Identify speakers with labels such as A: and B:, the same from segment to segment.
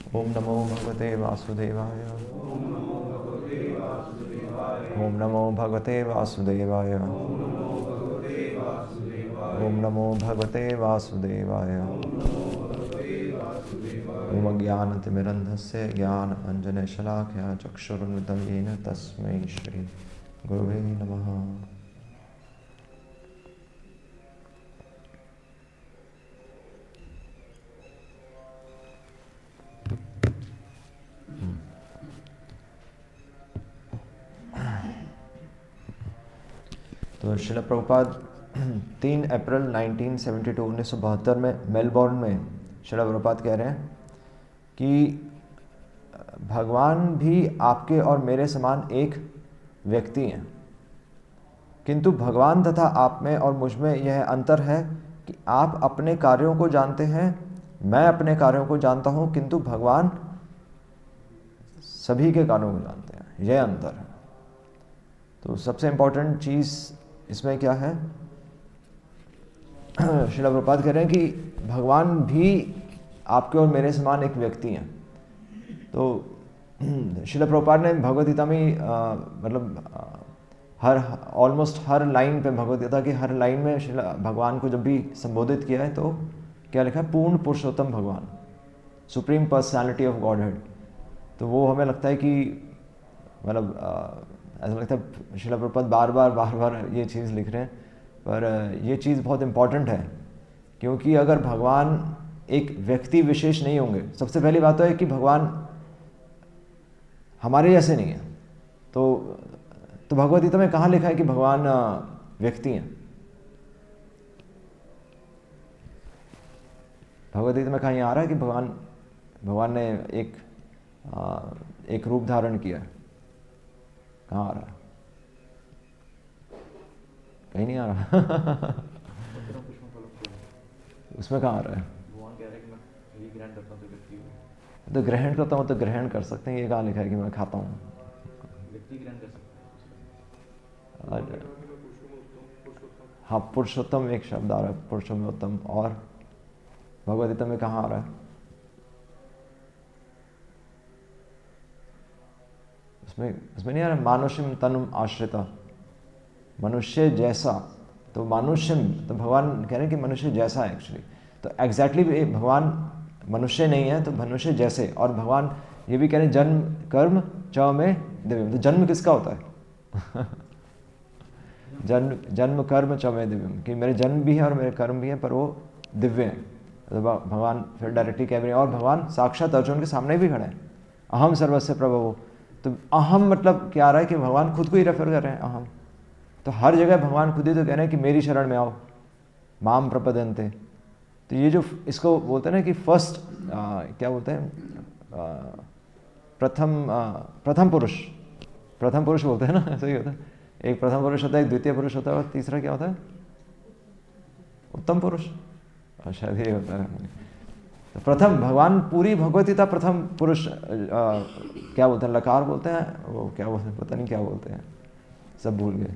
A: ओम नमो भगवते वासुदेवाय। ओम नमो भगवते वासुदेवाय। ओम नमो भगवते वासुदेवाय। ओम अज्ञानतिमिरन्धस्य ज्ञानाञ्जनशलाकया चक्षुरुन्मिलितं येन तस्मै श्री गुरुवे नमः। तो श्रील प्रभुपाद 3 अप्रैल 1972 में मेलबोर्न में श्रील प्रभुपाद कह रहे हैं कि भगवान भी आपके और मेरे समान एक व्यक्ति हैं, किंतु भगवान तथा आप में और मुझ में यह अंतर है कि आप अपने कार्यों को जानते हैं, मैं अपने कार्यों को जानता हूं, किंतु भगवान सभी के कार्यों को जानते हैं। यह अंतर है। तो सबसे इम्पोर्टेंट चीज़ इसमें क्या है? श्रील प्रभुपाद कह रहे हैं कि भगवान भी आपके और मेरे समान एक व्यक्ति हैं। तो श्रील प्रभुपाद ने भगवद गीता में ऑलमोस्ट हर लाइन पे, भगवद गीता की हर लाइन में श्रील भगवान को जब भी संबोधित किया है तो क्या लिखा है? पूर्ण पुरुषोत्तम भगवान, सुप्रीम पर्सनैलिटी ऑफ गॉडहेड। तो वो हमें लगता है कि ऐसा लगता है श्रील प्रभुपाद बार बार ये चीज़ लिख रहे हैं, पर ये चीज़ बहुत इम्पॉर्टेंट है, क्योंकि अगर भगवान एक व्यक्ति विशेष नहीं होंगे, सबसे पहली बात तो है कि भगवान हमारे जैसे नहीं है। तो भगवद गीता में कहाँ लिखा है कि भगवान व्यक्ति हैं? भगवद गीता में कहीं आ रहा है कि भगवान ने एक रूप धारण किया है? कहाँ आ रहा है? कहीं नहीं आ रहा। उसमें कहाँ आ रहा है?
B: भगवान कह रहे हैं कि मैं ये ग्रहण करता हूँ तो व्यक्ति हूँ।
A: तो ग्रहण करता हूँ तो ग्रहण कर सकते हैं, ये कहाँ लिखा है कि मैं खाता हूँ?
B: व्यक्ति ग्रहण कर सकते हैं।
A: हाँ, पुरुषोत्तम एक शब्द आ रहा है, पुरुषोत्तम। और भगवद गीता में कहाँ आ रहा है? उसमें नहीं आ रहा मानुष्यम तनुम आश्रिता, मनुष्य जैसा। तो मानुष्यम, तो भगवान कह रहे हैं कि मनुष्य जैसा है एक्चुअली। तो एग्जैक्टली भगवान मनुष्य नहीं है, तो मनुष्य जैसे। और भगवान ये भी कह रहे हैं जन्म कर्म च में दिव्यम। तो जन्म किसका होता है? जन्म कर्म च में दिव्यम, कि मेरे जन्म भी है और मेरे कर्म भी हैं, पर वो दिव्य हैं। तो भगवान फिर डायरेक्टली कह रहे हैं, और भगवान साक्षात अर्जुन के सामने भी खड़े हैं, अहम सर्वस्य प्रभवो। तो अहम मतलब क्या आ रहा है कि भगवान खुद को ही रेफर कर रहे हैं, अहम। तो हर जगह भगवान खुद ही तो कह रहे हैं कि मेरी शरण में आओ, माम प्रपद्यन्ते। तो ये जो इसको बोलते हैं ना कि फर्स्ट क्या बोलते हैं, प्रथम पुरुष बोलते हैं ना, ऐसा ही होता है। एक प्रथम पुरुष होता है, एक द्वितीय पुरुष होता है, और तीसरा क्या होता है? उत्तम पुरुष, शायद ये होता है। तो प्रथम भगवान, पूरी भगवद गीता प्रथम पुरुष क्या बोलते हैं? लकार बोलते हैं, वो क्या बोलते हैं, पता नहीं क्या बोलते हैं, सब भूल गए।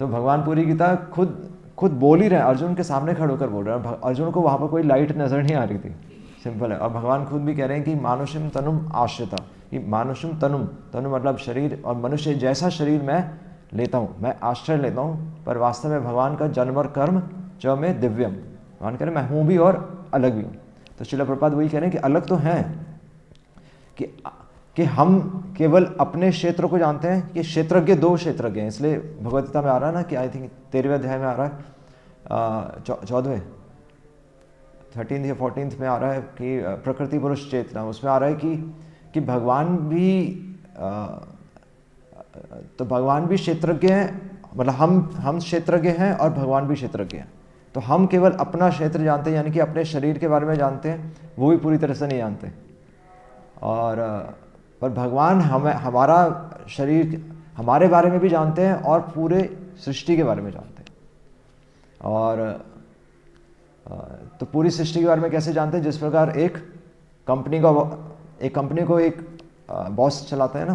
A: तो भगवान पूरी गीता खुद बोल ही रहे हैं, अर्जुन के सामने खड़े होकर बोल रहे हैं। अर्जुन को वहाँ पर कोई लाइट नजर नहीं आ रही थी, सिंपल है। और भगवान खुद भी कह रहे हैं कि मानुषम तनुम आश्रिता, कि मानुषम तनु मतलब शरीर, और मनुष्य जैसा शरीर मैं लेता हूँ, मैं आश्रय लेता हूँ, पर वास्तव में भगवान का जन्म और कर्म च में दिव्यम। भगवान कह रहे हैं मैं हूँ भी और अलग भी हूँ। तो श्रील प्रभुपाद वही कह रहे हैं कि अलग तो हैं कि हम केवल अपने क्षेत्र को जानते हैं, कि क्षेत्रज्ञ दो क्षेत्रज्ञ हैं। इसलिए भगवद गीता में आ रहा है ना कि आई थिंक 13वें अध्याय में आ रहा है, 14वें 13th या 14th में आ रहा है कि प्रकृति पुरुष चेतना। उसमें आ रहा है कि भगवान भी तो भगवान भी क्षेत्रज्ञ हैं, मतलब हम क्षेत्रज्ञ हैं और भगवान भी क्षेत्रज्ञ हैं। तो हम केवल अपना क्षेत्र जानते हैं, यानी कि अपने शरीर के बारे में जानते हैं, वो भी पूरी तरह से नहीं जानते। और पर भगवान हमारा शरीर, हमारे बारे में भी जानते हैं और पूरे सृष्टि के बारे में जानते हैं। और तो पूरी सृष्टि के बारे में कैसे जानते हैं? जिस प्रकार एक कंपनी को एक बॉस चलाता है ना,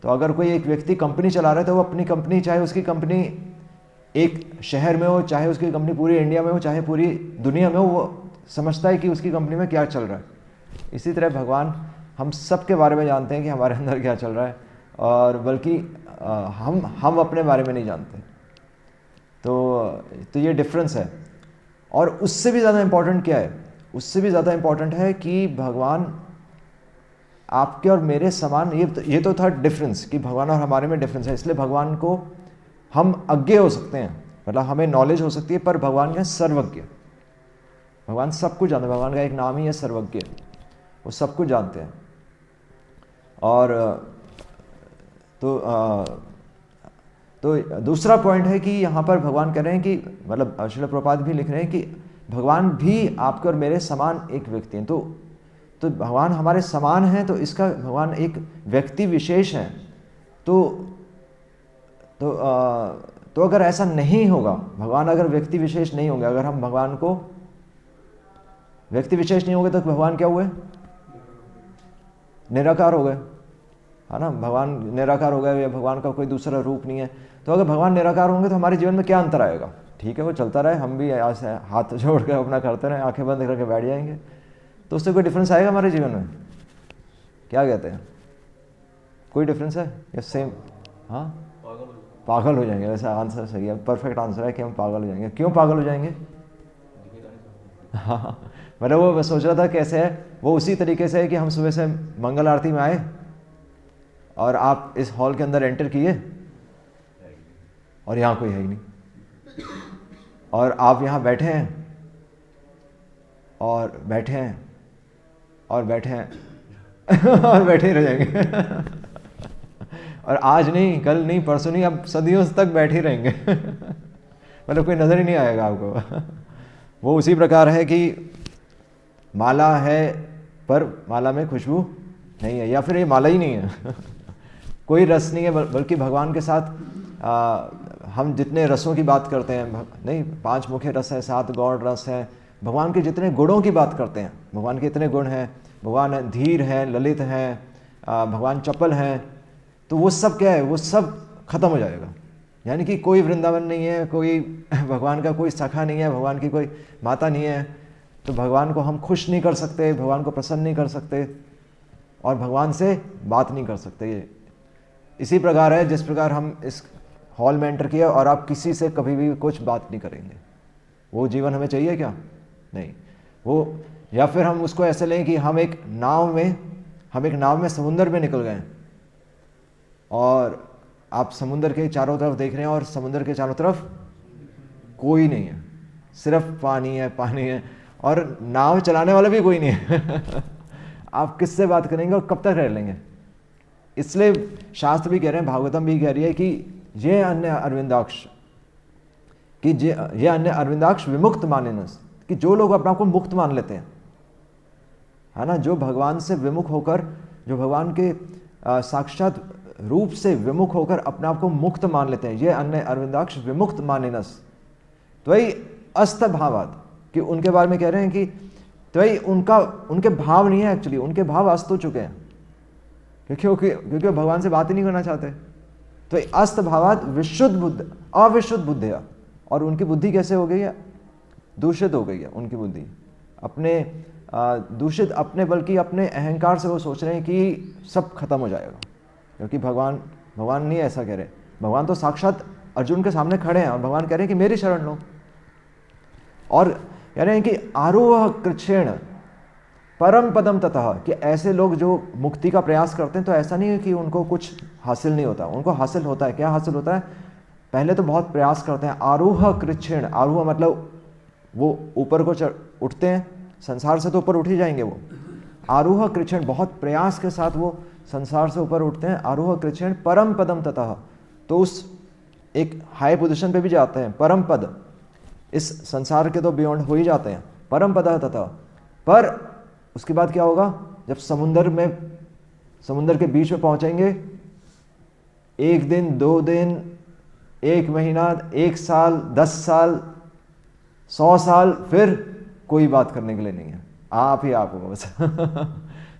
A: तो अगर कोई एक व्यक्ति कंपनी चला रहा है तो वो अपनी कंपनी, चाहे उसकी कंपनी एक शहर में हो, चाहे उसकी कंपनी पूरी इंडिया में हो, चाहे पूरी दुनिया में हो, वो समझता है कि उसकी कंपनी में क्या चल रहा है। इसी तरह भगवान हम सब के बारे में जानते हैं कि हमारे अंदर क्या चल रहा है, और बल्कि हम अपने बारे में नहीं जानते। तो ये डिफरेंस है। और उससे भी ज़्यादा इम्पोर्टेंट क्या है, उससे भी ज़्यादा इम्पोर्टेंट है कि भगवान आपके और मेरे समान, ये तो था डिफरेंस कि भगवान और हमारे में डिफरेंस है, इसलिए भगवान को हम अज्ञे हो सकते हैं, मतलब हमें नॉलेज हो सकती है, पर भगवान का सर्वज्ञ, भगवान सब कुछ जानते हैं। भगवान का एक नाम ही है सर्वज्ञ, वो सब कुछ जानते हैं। और तो दूसरा पॉइंट है कि यहाँ पर भगवान कह रहे हैं कि, मतलब श्रील प्रभुपाद भी लिख रहे हैं कि भगवान भी आपके और मेरे समान एक व्यक्ति हैं। तो भगवान हमारे समान हैं, तो इसका भगवान एक व्यक्ति विशेष हैं। तो अगर ऐसा नहीं होगा, भगवान अगर व्यक्ति विशेष नहीं होंगे, अगर हम भगवान को व्यक्ति विशेष नहीं होंगे, तो भगवान क्या हुए? निराकार हो गए, है ना। भगवान निराकार हो गए, या भगवान का कोई दूसरा रूप नहीं है। तो अगर भगवान निराकार होंगे तो हमारे जीवन में क्या अंतर आएगा? ठीक है, वो चलता रहे, हम भी ऐसे हाथ जोड़ कर अपना करते रहे, आंखें बंद करके बैठ जाएंगे, तो उससे कोई डिफरेंस आएगा हमारे जीवन में? क्या कहते हैं, कोई डिफरेंस है या सेम? हाँ, पागल हो जाएंगे। वैसे आंसर सही है, परफेक्ट आंसर है कि हम पागल हो जाएंगे। क्यों पागल हो जाएंगे? हाँ, मतलब वो मैं सोच रहा था कैसे है, वो उसी तरीके से है कि हम सुबह से मंगल आरती में आए और आप इस हॉल के अंदर एंटर किए और यहाँ कोई है ही नहीं, और आप यहाँ बैठे हैं और बैठे हैं और बैठे हैं और बैठे ही रह जाएंगे और आज नहीं, कल नहीं, परसों नहीं, अब सदियों तक बैठे ही रहेंगे मतलब कोई नज़र ही नहीं आएगा आपको वो उसी प्रकार है कि माला है पर माला में खुशबू नहीं है, या फिर ये माला ही नहीं है कोई रस नहीं है, बल्कि भगवान के साथ हम जितने रसों की बात करते हैं, नहीं, 5 मुख्य रस है, 7 गौड़ रस है, भगवान के जितने गुणों की बात करते हैं, भगवान के इतने गुण हैं, भगवान धीर है, ललित है, भगवान चपल हैं, तो वो सब क्या है, वो सब खत्म हो जाएगा। यानी कि कोई वृंदावन नहीं है, कोई भगवान का कोई सखा नहीं है, भगवान की कोई माता नहीं है, तो भगवान को हम खुश नहीं कर सकते, भगवान को प्रसन्न नहीं कर सकते, और भगवान से बात नहीं कर सकते। ये इसी प्रकार है जिस प्रकार हम इस हॉल में एंटर किया और आप किसी से कभी भी कुछ बात नहीं करेंगे, वो जीवन हमें चाहिए क्या? नहीं। वो, या फिर हम उसको ऐसे लें कि हम एक नाव में समुद्र में निकल गए और आप समुद्र के चारों तरफ देख रहे हैं और समुद्र के चारों तरफ कोई नहीं है, सिर्फ पानी है, पानी है, और नाव चलाने वाला भी कोई नहीं है आप किससे बात करेंगे और कब तक रह लेंगे? इसलिए शास्त्र भी कह रहे हैं, भागवतम भी कह रही है कि ये अन्य अरविंदाक्ष विमुक्त मानिनस, कि जो लोग अपने आप को मुक्त मान लेते हैं, है ना, जो भगवान से विमुख होकर, जो भगवान के साक्षात रूप से विमुख होकर अपने आप को मुक्त मान लेते हैं, ये अन्य अरविंदाक्ष विमुक्त मानिनस, तो वही अस्त भावाद, कि उनके बारे में कह रहे हैं कि तो वही उनके भाव नहीं है, एक्चुअली उनके भाव अस्त हो चुके हैं, क्योंकि वो भगवान से बात ही नहीं करना चाहते। तो अस्त भावात विशुद्ध बुद्ध, अविशुद्ध बुद्धिया, और उनकी बुद्धि कैसे हो गई है? दूषित हो गई है उनकी बुद्धि, अपने दूषित, अपने बल्कि अपने अहंकार से वो सोच रहे हैं कि सब खत्म हो जाएगा, क्योंकि भगवान नहीं ऐसा कह रहे। भगवान तो साक्षात अर्जुन के सामने खड़े हैं और भगवान कह रहे हैं कि मेरी शरण लो, और कह रहे हैं कि आरोह कृच्छेण परम पदम ततः, कि ऐसे लोग जो मुक्ति का प्रयास करते हैं, तो ऐसा नहीं है कि उनको कुछ हासिल नहीं होता, उनको हासिल होता है। क्या हासिल होता है? पहले तो बहुत प्रयास करते हैं, आरोह कृच्छेण, आरोह मतलब वो ऊपर को उठते हैं, संसार से तो ऊपर उठ ही जाएंगे वो, आरोह कृच्छेण, बहुत प्रयास के साथ वो संसार से ऊपर उठते हैं, आरोह कृच्छेण परम पदम ततः, तो उस एक हाई पोजीशन पे भी जाते हैं, परम पद, इस संसार के तो बियॉन्ड हो ही जाते हैं, परम पद ततः। पर उसके बाद क्या होगा? जब समुद्र के बीच में पहुंचेंगे, 1 दिन, 2 दिन, 1 महीना, 1 साल, 10 साल, 100 साल, फिर कोई बात करने के लिए नहीं है, आप ही आप हो बस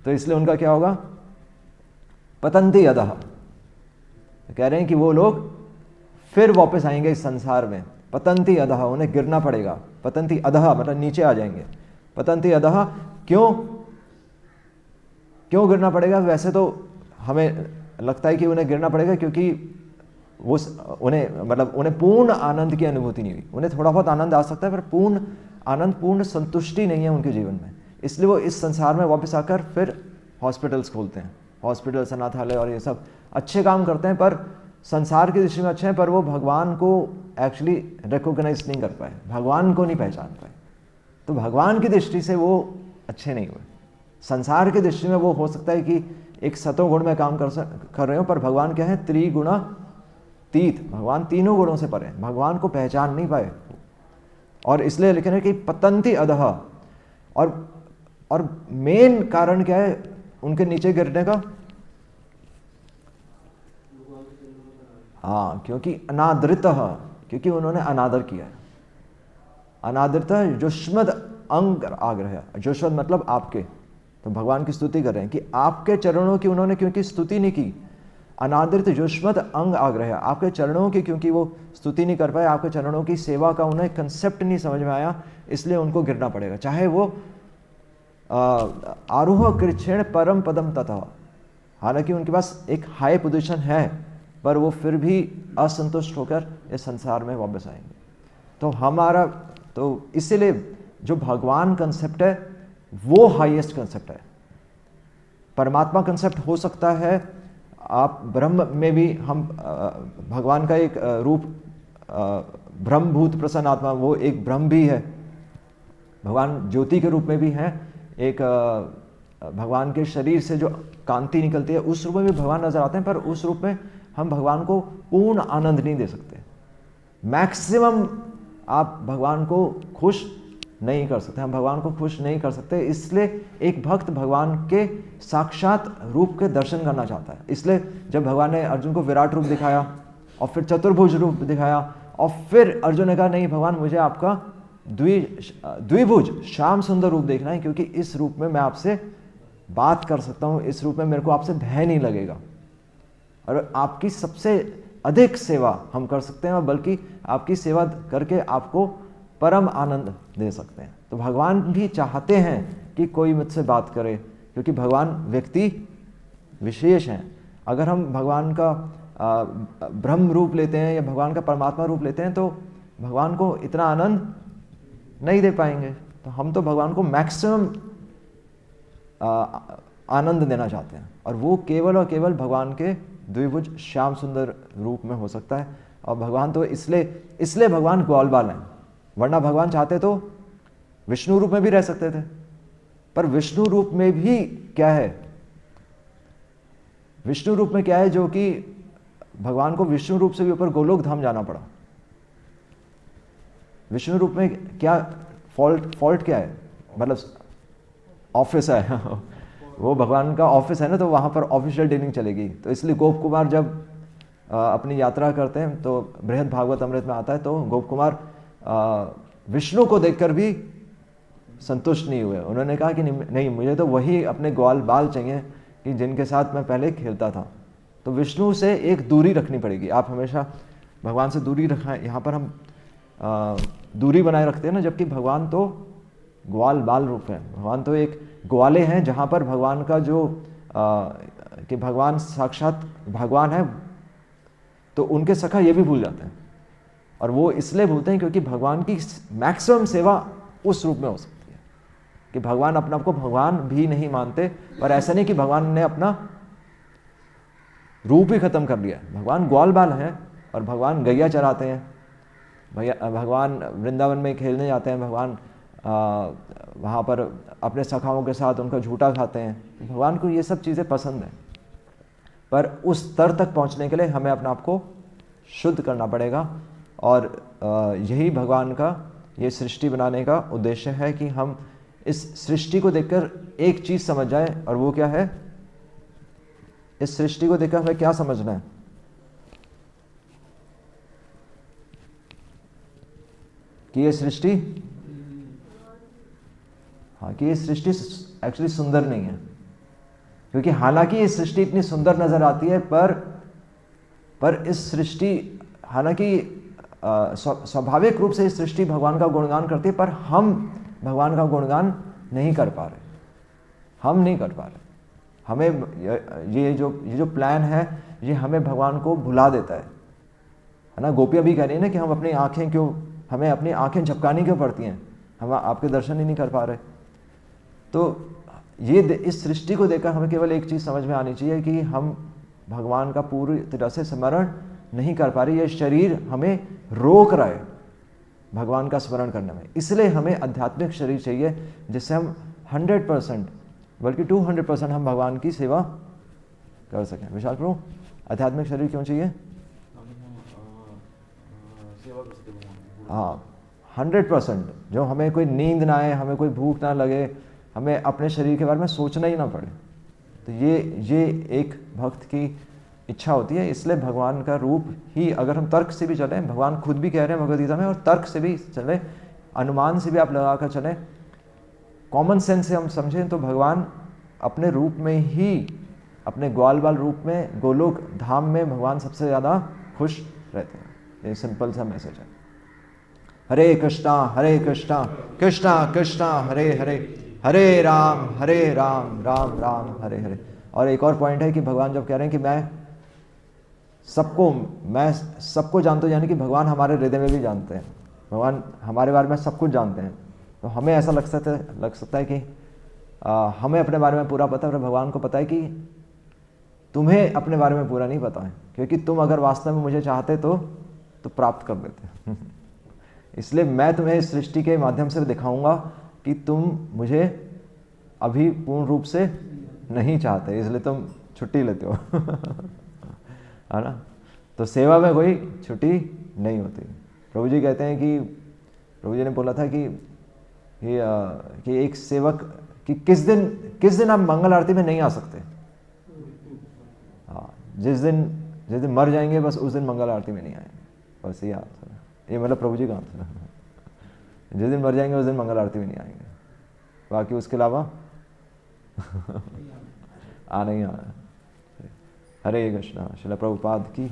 A: तो इसलिए उनका क्या होगा? पतंती अधः, कह रहे हैं कि वो लोग फिर वापस आएंगे इस संसार में, पतंती अधः, उन्हें गिरना पड़ेगा, पतंती अधः मतलब नीचे आ जाएंगे, पतंती अधः। क्यों? क्यों गिरना पड़ेगा? वैसे तो हमें लगता है कि उन्हें गिरना पड़ेगा क्योंकि वो उन्हें पूर्ण आनंद की अनुभूति नहीं हुई। उन्हें थोड़ा बहुत आनंद आ सकता है पर पूर्ण आनंद, पूर्ण संतुष्टि नहीं है उनके जीवन में। इसलिए वो इस संसार में वापस आकर फिर हॉस्पिटल्स खोलते हैं, हॉस्पिटल्स, अनाथालय और ये सब अच्छे काम करते हैं, पर संसार की दृष्टि में अच्छे हैं, पर वो भगवान को एक्चुअली रिकॉग्नाइज नहीं कर पाए, भगवान को नहीं पहचान पाए। तो भगवान की दृष्टि से वो अच्छे नहीं हुए। संसार की दृष्टि में वो हो सकता है कि एक सतोगुण में काम कर रहे हो, पर भगवान क्या है? त्रिगुणातीत, भगवान तीनों गुणों से परे, भगवान को पहचान नहीं पाए। और इसलिए लिखे हैं कि पतंती अधः, और मेन कारण क्या है उनके नीचे गिरने का? हाँ, क्योंकि अनादृतः, क्योंकि उन्होंने अनादर किया है। अनादृतः युष्मद अंग आग्रह, युष्मद मतलब आपके, तो भगवान की स्तुति कर रहे हैं कि आपके चरणों की उन्होंने क्योंकि स्तुति नहीं की, अनादृत युष्मद अंग आग्रह, आपके चरणों की क्योंकि वो स्तुति नहीं कर पाए, आपके चरणों की सेवा का उन्हें कंसेप्ट नहीं समझ में आया, इसलिए उनको गिरना पड़ेगा। चाहे वो आरोह कृच्छेण परम पदम तथा, हालांकि उनके पास एक हाई पोजीशन है, पर वो फिर भी असंतुष्ट होकर इस संसार में वापस आएंगे। तो इसीलिए जो भगवान कंसेप्ट है वो हाईएस्ट कंसेप्ट है। परमात्मा कंसेप्ट हो सकता है, आप ब्रह्म में भी हम भगवान का एक रूप, ब्रह्मभूत प्रसन्न आत्मा, वो एक ब्रह्म भी है। भगवान ज्योति के रूप में भी है, एक भगवान के शरीर से जो कांति निकलती है उस रूप में भी भगवान नजर आते हैं, पर उस रूप में हम भगवान को पूर्ण आनंद नहीं दे सकते। मैक्सिमम आप भगवान को खुश नहीं कर सकते, हम भगवान को खुश नहीं कर सकते। इसलिए एक भक्त भगवान के साक्षात रूप के दर्शन करना चाहता है। इसलिए जब भगवान ने अर्जुन को विराट रूप दिखाया और फिर चतुर्भुज रूप दिखाया, और फिर अर्जुन ने कहा नहीं भगवान, मुझे आपका द्विभुज श्याम सुंदर रूप देखना है, क्योंकि इस रूप में मैं आपसे बात कर सकता हूँ, इस रूप में मेरे को आपसे भय नहीं लगेगा, और आपकी सबसे अधिक सेवा हम कर सकते हैं, और बल्कि आपकी सेवा करके आपको परम आनंद दे सकते हैं। तो भगवान भी चाहते हैं कि कोई मुझसे बात करे, क्योंकि भगवान व्यक्ति विशेष हैं। अगर हम भगवान का ब्रह्म रूप लेते हैं या भगवान का परमात्मा रूप लेते हैं तो भगवान को इतना आनंद नहीं दे पाएंगे। तो हम तो भगवान को मैक्सिमम आनंद देना चाहते हैं, और वो केवल और केवल भगवान के द्विभुज श्याम सुंदर रूप में हो सकता है। और भगवान तो इसलिए भगवान ग्वाल बाल हैं, वरना भगवान चाहते तो विष्णु रूप में भी रह सकते थे, पर विष्णु रूप में भी क्या है, विष्णु रूप में क्या है जो कि भगवान को विष्णु रूप से भी ऊपर गोलोक धाम जाना पड़ा। विष्णु रूप में क्या फॉल्ट क्या है, मतलब ऑफिस है वो भगवान का ऑफिस है ना, तो वहां पर ऑफिशियल डीलिंग चलेगी। तो इसलिए गोप कुमार जब अपनी यात्रा करते हैं तो बृहद भागवत अमृत में आता है, तो गोप कुमार विष्णु को देखकर भी संतुष्ट नहीं हुए। उन्होंने कहा कि नहीं, मुझे तो वही अपने ग्वाल बाल चाहिए कि जिनके साथ मैं पहले खेलता था। तो विष्णु से एक दूरी रखनी पड़ेगी। आप हमेशा भगवान से दूरी रखें। यहाँ पर हम दूरी बनाए रखते हैं ना, जबकि भगवान तो ग्वाल बाल रूप है। भगवान तो एक ग्वाले हैं, जहाँ पर भगवान का जो कि भगवान साक्षात भगवान है, तो उनके सखा ये भी भूल जाते हैं। और वो इसलिए भूलते हैं क्योंकि भगवान की मैक्सिमम सेवा उस रूप में हो सकती है कि भगवान अपने आप को भगवान भी नहीं मानते। पर ऐसा नहीं कि भगवान ने अपना रूप ही खत्म कर लिया। भगवान ग्वाल बाल हैं और भगवान गैया चराते हैं, भगवान वृंदावन में खेलने जाते हैं, भगवान वहाँ पर अपने सखाओं के साथ उनका झूठा खाते हैं। भगवान को ये सब चीज़ें पसंद हैं, पर उस स्तर तक पहुँचने के लिए हमें अपने आप को शुद्ध करना पड़ेगा। और यही भगवान का ये सृष्टि बनाने का उद्देश्य है कि हम इस सृष्टि को देखकर एक चीज़ समझ जाए, और वो क्या है, इस सृष्टि को देखकर हमें क्या समझना है कि ये सृष्टि, हाँ, कि ये सृष्टि एक्चुअली सुंदर नहीं है। क्योंकि हालांकि ये सृष्टि इतनी सुंदर नजर आती है, पर इस सृष्टि, हालांकि स्वाभाविक रूप से इस सृष्टि भगवान का गुणगान करती है, पर हम भगवान का गुणगान नहीं कर पा रहे, हम नहीं कर पा रहे। हमें ये जो प्लान है ये हमें भगवान को भुला देता है ना। गोपियाँ भी कह रही है ना कि हमें अपनी आंखें झपकानी क्यों पड़ती हैं, हम आपके दर्शन ही नहीं कर पा रहे। तो ये इस सृष्टि को देखकर हमें केवल एक चीज़ समझ में आनी चाहिए कि हम भगवान का पूरी तरह से स्मरण नहीं कर पा रहे, ये शरीर हमें रोक रहा है भगवान का स्मरण करने में। इसलिए हमें आध्यात्मिक शरीर चाहिए जिससे हम 100% बल्कि 200% हम भगवान की सेवा कर सकें। विशाल प्रभु, आध्यात्मिक शरीर क्यों चाहिए?
B: सेवा कर सकते भगवान।
A: हाँ, 100%, जो हमें कोई नींद ना आए, हमें कोई भूख ना लगे, हमें अपने शरीर के बारे में सोचना ही ना पड़े। तो ये एक भक्त की इच्छा होती है। इसलिए भगवान का रूप ही, अगर हम तर्क से भी चलें, भगवान खुद भी कह रहे हैं भगवद गीता में, और तर्क से भी चलें, अनुमान से भी आप लगा कर चलें, कॉमन सेंस से हम समझें तो भगवान अपने रूप में ही, अपने ग्वाल बाल रूप में, गोलोक धाम में भगवान सबसे ज़्यादा खुश रहते हैं। ये सिंपल सा मैसेज है। हरे कृष्णा कृष्णा कृष्णा हरे हरे, हरे राम राम राम हरे हरे। और एक और पॉइंट है कि भगवान जब कह रहे हैं कि मैं सबको जानता हूँ, यानी कि भगवान हमारे हृदय में भी जानते हैं, भगवान हमारे बारे में सब कुछ जानते हैं। तो हमें ऐसा लग सकता है कि हमें अपने बारे में पूरा पता है, और भगवान को पता है कि तुम्हें अपने बारे में पूरा नहीं पता है, क्योंकि तुम अगर वास्तव में मुझे चाहते तो प्राप्त कर लेते। इसलिए मैं तुम्हें इस सृष्टि के माध्यम से दिखाऊंगा कि तुम मुझे अभी पूर्ण रूप से नहीं चाहते, इसलिए तुम छुट्टी लेते हो। है ना। तो सेवा में कोई छुट्टी नहीं होती। प्रभु जी कहते हैं कि, प्रभु जी ने बोला था कि एक सेवक कि किस दिन आप मंगल आरती में नहीं आ सकते। हाँ, जिस दिन मर जाएंगे बस उस दिन मंगल आरती में नहीं आएंगे, बस ये आंसर है। ये मतलब प्रभु जी का आंसर है। जिस दिन मर जाएंगे उस दिन मंगल आरती में नहीं आएंगे, बाकी उसके अलावा आना ही आना। हरे कृष्णा। श्रील प्रभुपाद की।